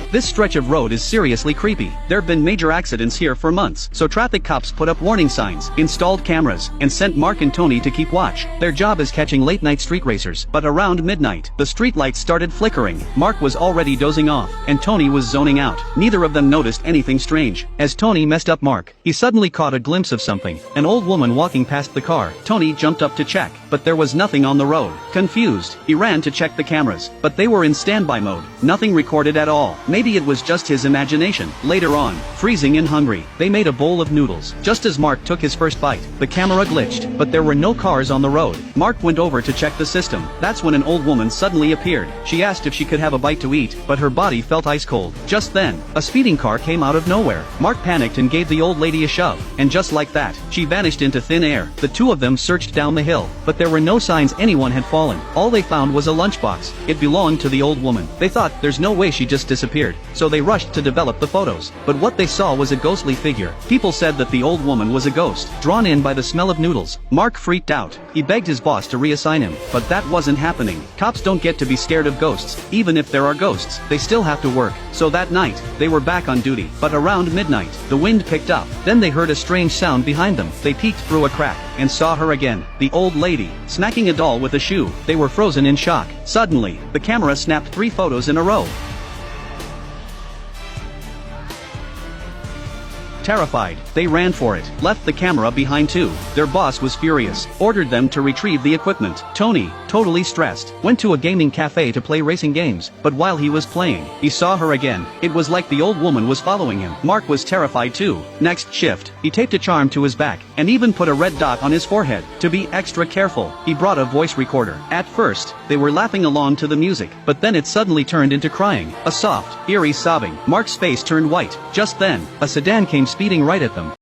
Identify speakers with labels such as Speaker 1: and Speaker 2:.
Speaker 1: This stretch of road is seriously creepy. There have been major accidents here for months, so traffic cops put up warning signs, installed cameras, and sent Mark and Tony to keep watch. Their job is catching late-night street racers. But around midnight, the street lights started flickering. Mark was already dozing off, and Tony was zoning out. Neither of them noticed anything strange. As Tony messed up Mark, he suddenly caught a glimpse of something. An old woman walking past the car. Tony jumped up to check, but there was nothing on the road. Confused, he ran to check the cameras, but they were in standby mode. Nothing recorded at all. Maybe it was just his imagination. Later on, freezing and hungry, they made a bowl of noodles. Just as Mark took his first bite, the camera glitched, but there were no cars on the road. Mark went over to check the system. That's when an old woman suddenly appeared. She asked if she could have a bite to eat, but her body felt ice cold. Just then, a speeding car came out of nowhere. Mark panicked and gave the old lady a shove, and just like that, she vanished into thin air. The two of them searched down the hill, but there were no signs anyone had fallen. All they found was a lunchbox. It belonged to the old woman. They thought, there's no way she just disappeared, so they rushed to develop the photos. But what they saw was a ghostly figure. People said that the old woman was a ghost, drawn in by the smell of noodles. Mark freaked out. He begged his boss to reassign him, but that wasn't happening. Cops don't get to be scared of ghosts. Even if there are ghosts, they still have to work. So that night, they were back on duty. But around midnight, the wind picked up. Then they heard a strange sound behind them. They peeked through a crack, and saw her again. The old lady, smacking a doll with a shoe. They were frozen in shock. Suddenly, the camera snapped 3 photos in a row. Terrified, they ran for it, left the camera behind too. Their boss was furious, ordered them to retrieve the equipment. Tony, totally stressed, went to a gaming cafe to play racing games, but while he was playing, he saw her again. It was like the old woman was following him. Mark was terrified too. Next shift, he taped a charm to his back, and even put a red dot on his forehead. To be extra careful, he brought a voice recorder. At first, they were laughing along to the music, but then it suddenly turned into crying. A soft, eerie sobbing. Mark's face turned white. Just then, a sedan came speeding right at them.